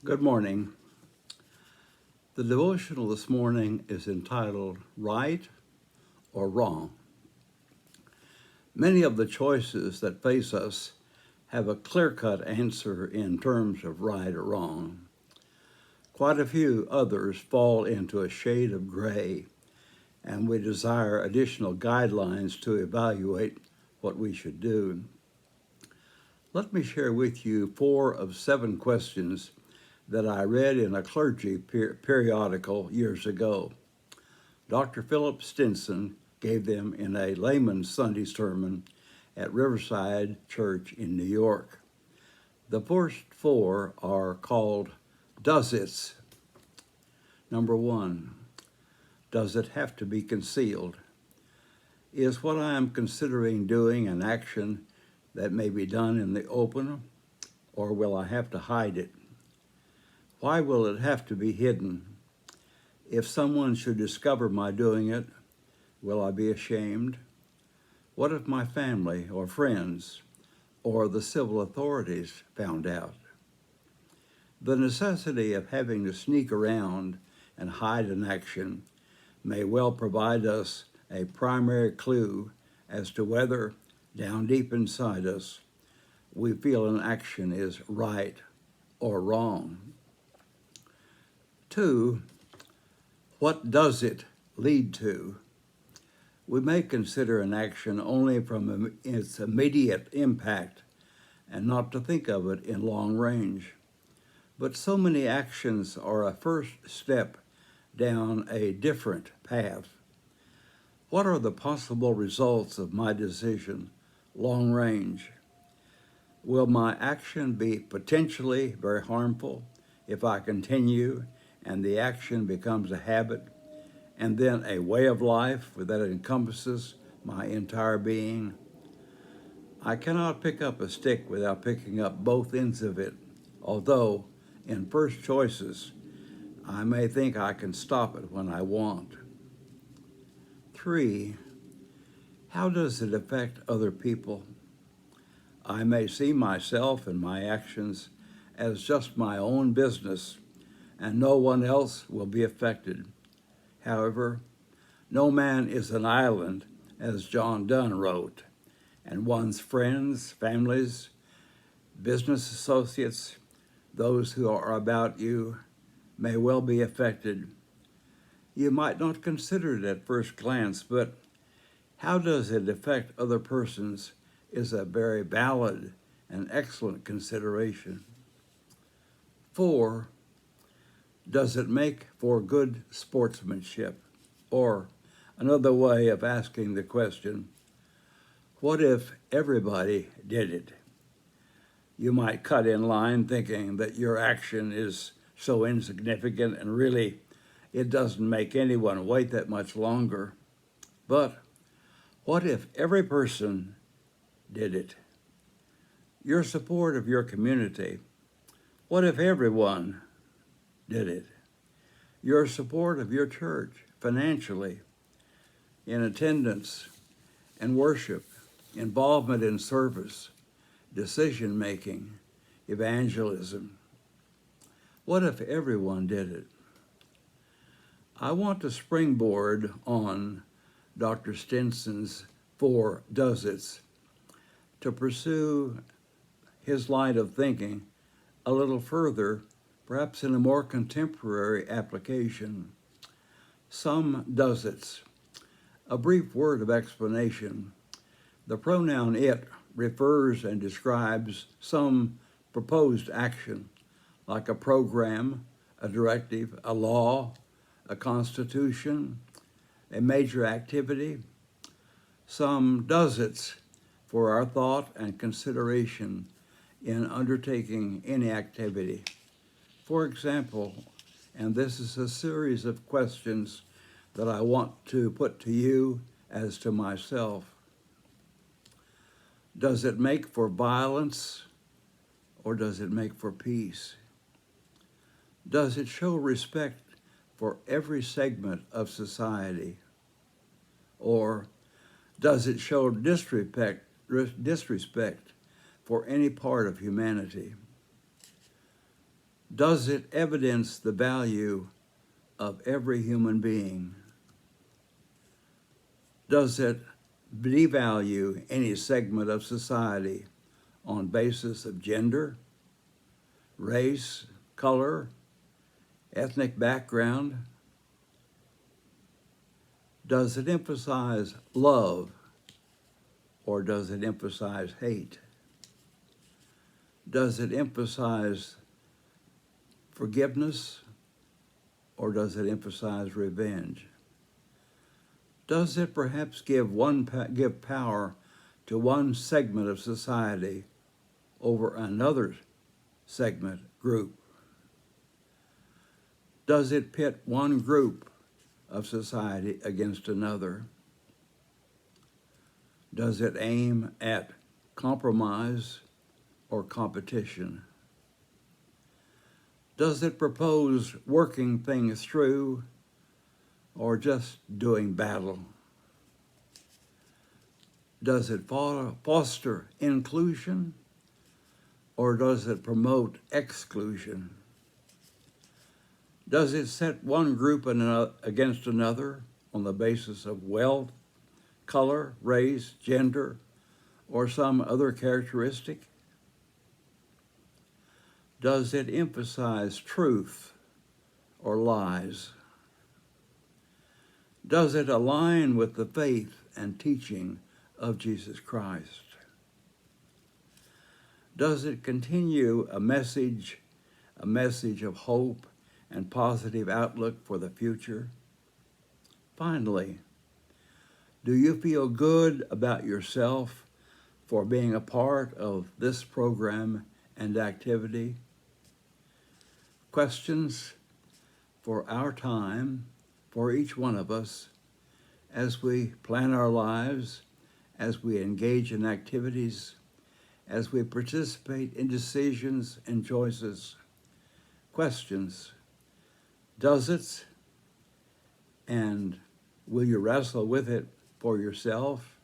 Good morning. The devotional this morning is entitled Right or Wrong. Many of the choices that face us have a clear-cut answer in terms of right or wrong. Quite a few others fall into a shade of gray, and we desire additional guidelines to evaluate what we should do. Let me share with you 4 of 7 questions that I read in a clergy periodical years ago. Dr. Philip Stinson gave them in a layman's Sunday sermon at Riverside Church in New York. The first 4 are called Does It's. Number 1, does it have to be concealed? Is what I am considering doing an action that may be done in the open, or will I have to hide it? Why will it have to be hidden? If someone should discover my doing it, will I be ashamed? What if my family or friends or the civil authorities found out? The necessity of having to sneak around and hide an action may well provide us a primary clue as to whether, down deep inside us, we feel an action is right or wrong. 2, what does it lead to? We may consider an action only from its immediate impact and not to think of it in long range. But so many actions are a first step down a different path. What are the possible results of my decision, long range? Will my action be potentially very harmful if I continue and the action becomes a habit and then a way of life that encompasses my entire being? I cannot pick up a stick without picking up both ends of it, although in first choices, I may think I can stop it when I want. 3, how does it affect other people? I may see myself and my actions as just my own business, and no one else will be affected. However, no man is an island, as John Donne wrote, and one's friends, families, business associates, those who are about you, may well be affected. You might not consider it at first glance, but how does it affect other persons is a very valid and excellent consideration. 4, does it make for good sportsmanship? Or another way of asking the question, what if everybody did it? You might cut in line thinking that your action is so insignificant and really it doesn't make anyone wait that much longer. But what if every person did it? Your support of your community, what if everyone did it? Your support of your church financially, in attendance and worship, involvement in service, decision-making, evangelism. What if everyone did it? I want to springboard on Dr. Stinson's 4 does it's to pursue his line of thinking a little further, perhaps in a more contemporary application. Some does it's. A brief word of explanation. The pronoun it refers and describes some proposed action, like a program, a directive, a law, a constitution, a major activity. Some does it's for our thought and consideration in undertaking any activity. For example, and this is a series of questions that I want to put to you as to myself. Does it make for violence or does it make for peace? Does it show respect for every segment of society? Or does it show disrespect for any part of humanity? Does it evidence the value of every human being? Does it devalue any segment of society on basis of gender, race, color, ethnic background? Does it emphasize love, or does it emphasize hate? Does it emphasize forgiveness, or does it emphasize revenge? Does it perhaps give power to one segment of society over another segment group? Does it pit one group of society against another? Does it aim at compromise or competition? Does it propose working things through or just doing battle? Does it foster inclusion or does it promote exclusion? Does it set one group against another on the basis of wealth, color, race, gender, or some other characteristic? Does it emphasize truth or lies? Does it align with the faith and teaching of Jesus Christ? Does it continue a message of hope and positive outlook for the future? Finally, do you feel good about yourself for being a part of this program and activity? Questions for our time, for each one of us, as we plan our lives, as we engage in activities, as we participate in decisions and choices. Questions. Does it? And will you wrestle with it for yourself?